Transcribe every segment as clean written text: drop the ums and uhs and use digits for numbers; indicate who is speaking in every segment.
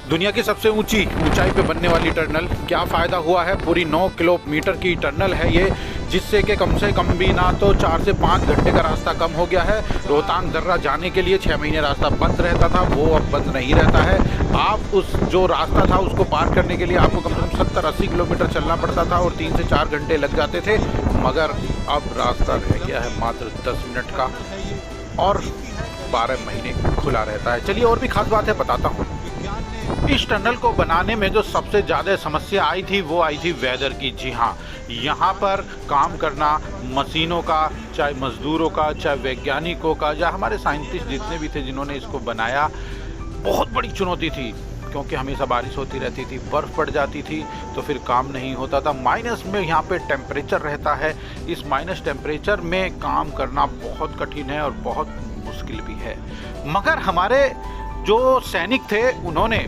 Speaker 1: दुनिया की सबसे ऊंचाई पे बनने वाली टनल, क्या फ़ायदा हुआ है? पूरी 9 किलोमीटर की टनल है ये, जिससे कि कम से कम भी ना तो 4 से 5 घंटे का रास्ता कम हो गया है। रोहतांग दर्रा जाने के लिए 6 महीने रास्ता बंद रहता था, वो अब बंद नहीं रहता है। आप उस जो रास्ता था उसको पार करने के लिए आपको कम से कम 70-80 किलोमीटर चलना पड़ता था और 3 से 4 घंटे लग जाते थे, मगर अब रास्ता रह गया है मात्र 10 मिनट का और 12 महीने खुला रहता है। चलिए और भी खास बात है बताता हूँ। इस टनल को बनाने में जो सबसे ज़्यादा समस्या आई थी वो आई थी वेदर की। जी हाँ, यहाँ पर काम करना मशीनों का, चाहे मज़दूरों का, चाहे वैज्ञानिकों का, या हमारे साइंटिस्ट जितने भी थे जिन्होंने इसको बनाया, बहुत बड़ी चुनौती थी। क्योंकि हमेशा बारिश होती रहती थी, बर्फ़ पड़ जाती थी, तो फिर काम नहीं होता था। माइनस में यहाँ पे टेम्परेचर रहता है। इस माइनस टेम्परेचर में काम करना बहुत कठिन है और बहुत मुश्किल भी है। मगर हमारे जो सैनिक थे उन्होंने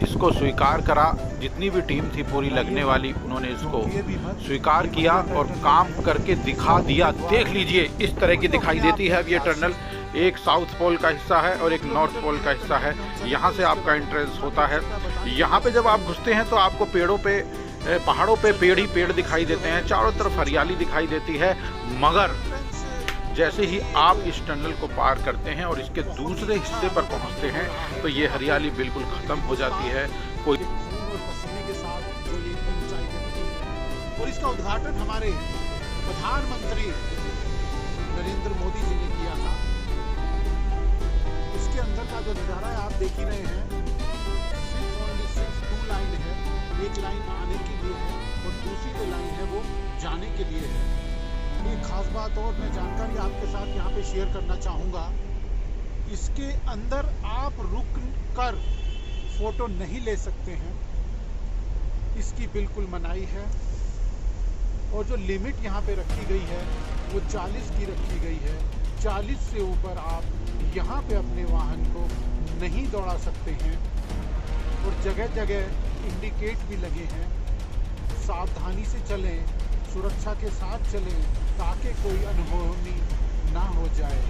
Speaker 1: इसको स्वीकार करा। जितनी भी टीम थी पूरी लगने वाली, उन्होंने इसको स्वीकार किया और काम करके दिखा दिया। देख लीजिए इस तरह की दिखाई देती है अब ये टनल। एक साउथ पोल का हिस्सा है और एक नॉर्थ पोल का हिस्सा है। यहाँ से आपका एंट्रेंस होता है। यहाँ पे जब आप घुसते हैं तो आपको पहाड़ों पे पेड़ ही पेड़ दिखाई देते हैं, चारों तरफ हरियाली दिखाई देती है। मगर जैसे ही आप इस टनल को पार करते हैं और इसके दूसरे हिस्से पर पहुंचते हैं तो ये हरियाली बिल्कुल ख़त्म हो जाती है। कोई
Speaker 2: के साथ जो ये ऊंचाई है और इसका उद्घाटन हमारे प्रधानमंत्री नरेंद्र मोदी जी ने किया था। इसके अंदर का जो नज़ारा है आप देख ही रहे हैं। सिर्फ 2 लाइन है, एक लाइन आने के लिए है और दूसरी जो लाइन है वो जाने के लिए है। एक खास बात और मैं जानकारी आपके साथ यहाँ पे शेयर करना चाहूँगा। इसके अंदर आप रुक कर फोटो नहीं ले सकते हैं, इसकी बिल्कुल मनाही है। और जो लिमिट यहाँ पे रखी गई है वो 40 की रखी गई है। 40 से ऊपर आप यहाँ पे अपने वाहन को नहीं दौड़ा सकते हैं। और जगह जगह इंडिकेट भी लगे हैं। सावधानी से चलें, सुरक्षा के साथ चलें ताकि कोई अनहोनी ना हो जाए।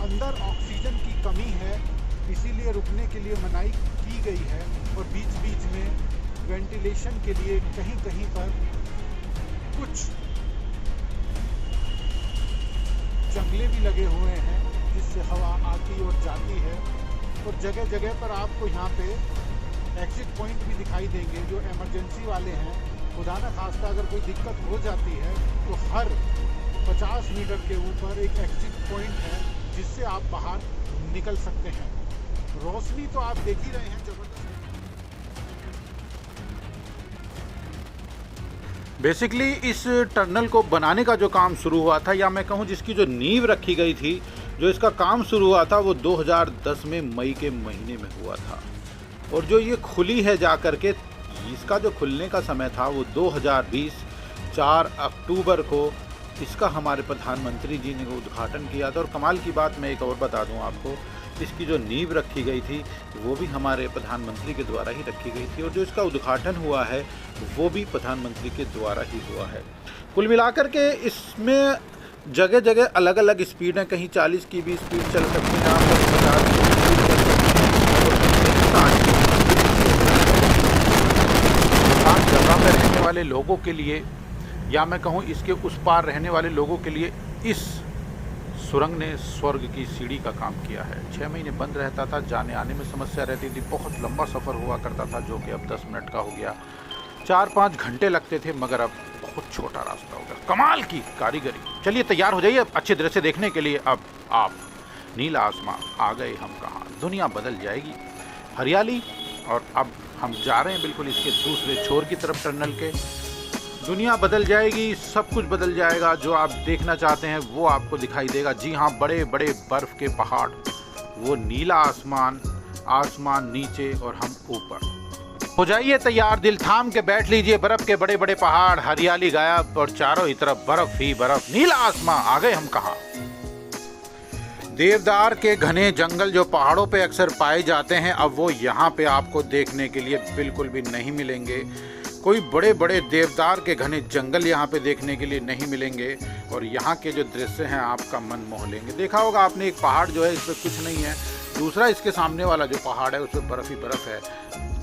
Speaker 2: अंदर ऑक्सीजन की कमी है, इसीलिए रुकने के लिए मनाही की गई है। और बीच बीच में वेंटिलेशन के लिए कहीं कहीं पर कुछ जंगले भी लगे हुए हैं जिससे हवा आती और जाती है। और जगह जगह पर आपको यहाँ पे एग्जिट पॉइंट भी दिखाई देंगे जो इमरजेंसी वाले हैं। खुदा न खास्ता अगर कोई दिक्कत हो जाती है तो हर 50 मीटर के ऊपर एक एग्जिट पॉइंट है जिससे आप बाहर निकल सकते हैं। रोशनी तो आप देख ही रहे हैं जबरदस्त।
Speaker 1: बेसिकली इस टनल को बनाने का जो काम शुरू हुआ था, या मैं कहूँ जिसकी जो नींव रखी गई थी, जो इसका काम शुरू हुआ था, वो 2010 में मई के महीने में हुआ था। और जो ये खुली है जा कर के, इसका जो खुलने का समय था वो 2020 4 अक्टूबर को इसका हमारे प्रधानमंत्री जी ने उद्घाटन किया था। और कमाल की बात मैं एक और बता दूं आपको, इसकी जो नींव रखी गई थी वो भी हमारे प्रधानमंत्री के द्वारा ही रखी गई थी और जो इसका उद्घाटन हुआ है वो भी प्रधानमंत्री के द्वारा ही हुआ है। कुल मिलाकर के इसमें जगह जगह अलग अलग स्पीड है। कहीं 40 की भी स्पीड चल सकते हैं आप, 50 की भी स्पीड चल सकते हैं। जगह में रहने वाले लोगों के लिए, या मैं कहूँ इसके उस पार रहने वाले लोगों के लिए, इस सुरंग ने स्वर्ग की सीढ़ी का काम किया है। 6 महीने बंद रहता था, जाने आने में समस्या रहती थी, बहुत लंबा सफ़र हुआ करता था जो कि अब 10 मिनट का हो गया। 4-5 घंटे लगते थे, मगर अब बहुत छोटा रास्ता हो गया। कमाल की कारीगरी। चलिए तैयार हो जाइए अच्छे दृश्य देखने के लिए। अब आप नीला आसमान, आ गए हम कहाँ, दुनिया बदल जाएगी, हरियाली। और अब हम जा रहे हैं बिल्कुल इसके दूसरे छोर की तरफ टनल के। दुनिया बदल जाएगी, सब कुछ बदल जाएगा। जो आप देखना चाहते हैं वो आपको दिखाई देगा। जी हाँ, बड़े बड़े बर्फ़ के पहाड़, वो नीला आसमान, आसमान नीचे और हम ऊपर। हो जाइए तैयार, दिल थाम के बैठ लीजिए। बर्फ़ के बड़े बड़े पहाड़, हरियाली गायब और चारों ही तरफ बर्फ़ ही बर्फ़, नीला आसमान। आ गए हम कहाँ। देवदार के घने जंगल जो पहाड़ों पे अक्सर पाए जाते हैं, अब वो यहाँ पे आपको देखने के लिए बिल्कुल भी नहीं मिलेंगे। कोई बड़े बड़े देवदार के घने जंगल यहाँ पे देखने के लिए नहीं मिलेंगे। और यहाँ के जो दृश्य हैं आपका मन मोह लेंगे। देखा होगा आपने, एक पहाड़ जो है इस पर कुछ नहीं है, दूसरा इसके सामने वाला जो पहाड़ है उसमें बर्फ़ ही बर्फ़ है।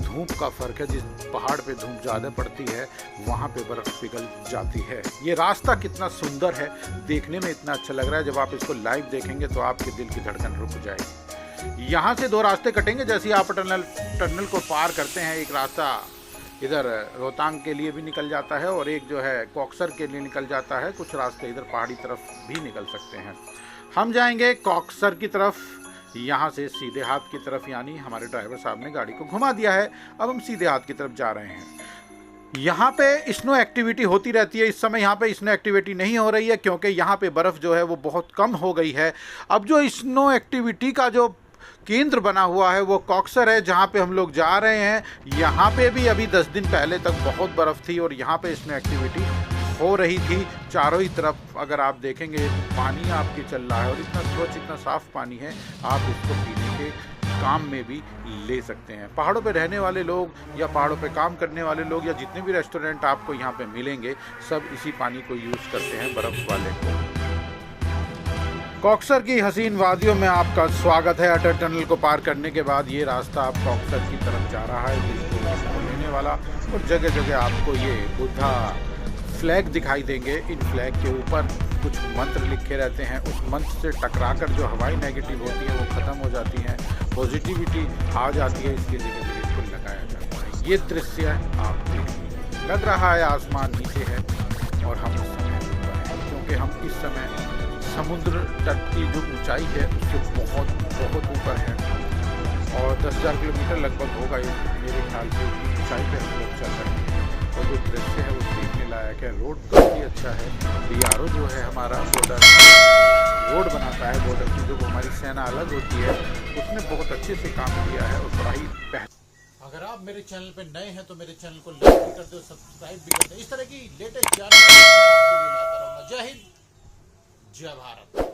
Speaker 1: धूप का फ़र्क है, जिस पहाड़ पे धूप ज़्यादा पड़ती है वहाँ पे बर्फ़ पिघल जाती है। ये रास्ता कितना सुंदर है, देखने में इतना अच्छा लग रहा है। जब आप इसको लाइव देखेंगे तो आपके दिल की धड़कन रुक जाएगी। यहाँ से दो रास्ते कटेंगे जैसे आप टनल को पार करते हैं। एक रास्ता इधर रोहतांग के लिए भी निकल जाता है और एक जो है कॉक्सर के लिए निकल जाता है। कुछ रास्ते इधर पहाड़ी तरफ भी निकल सकते हैं। हम जाएंगे कॉक्सर की तरफ, यहाँ से सीधे हाथ की तरफ, यानी हमारे ड्राइवर साहब ने गाड़ी को घुमा दिया है। अब हम सीधे हाथ की तरफ जा रहे हैं। यहाँ पे स्नो एक्टिविटी होती रहती है। इस समय यहाँ पे स्नो एक्टिविटी नहीं हो रही है क्योंकि यहाँ पे बर्फ़ जो है वो बहुत कम हो गई है। अब जो स्नो एक्टिविटी का जो केंद्र बना हुआ है वो कॉक्सर है, जहाँ पे हम लोग जा रहे हैं। यहाँ पे भी अभी 10 दिन पहले तक बहुत बर्फ़ थी और यहाँ पे स्नो एक्टिविटी हो रही थी। चारों ही तरफ अगर आप देखेंगे पानी आपके चल रहा है और इतना स्वच्छ, इतना साफ़ पानी है, आप इसको पीने के काम में भी ले सकते हैं। पहाड़ों पे रहने वाले लोग या पहाड़ों पे काम करने वाले लोग या जितने भी रेस्टोरेंट आपको यहाँ पे मिलेंगे सब इसी पानी को यूज़ करते हैं, बर्फ़ वाले को। कॉक्सर की हसीन वादियों में आपका स्वागत है। अटल टनल को पार करने के बाद ये रास्ता आप कॉक्सर की तरफ जा रहा है, बिल्कुल लेने वाला। और जगह जगह आपको ये बुद्धा फ्लैग दिखाई देंगे। इन फ्लैग के ऊपर कुछ मंत्र लिखे रहते हैं। उस मंत्र से टकराकर जो हवाई नेगेटिव होती है वो ख़त्म हो जाती हैं, पॉजिटिविटी आ जाती है। इसके जगह बिल्कुल लगाया जाता है। ये दृश्य आप देखिए, लग रहा है आसमान नीचे है और हम इस समय ऊपर हैं, क्योंकि हम इस समय समुद्र तट की जो ऊंचाई है उससे बहुत बहुत ऊपर है और 10,000 किलोमीटर लगभग होगा ये मेरे ख्याल से ऊंचाई पे हम लोग चल रहे हैं। और जो दृश्य है वो देखने लायक है। रोड काफ़ी अच्छा है। BRO जो है हमारा बॉर्डर रोड बनाता है, बॉर्डर की जो हमारी सेना अलग होती है, उसने बहुत अच्छे से काम किया है और बड़ा ही बेहतर। अगर आप मेरे चैनल पे नए हैं तो मेरे चैनल को लाइक भी कर दो, सब्सक्राइब भी कर दो। इस तरह की लेटेस्ट जानकारी आपके लिए लाता रहूँगा। जय हिंद, जय भारत।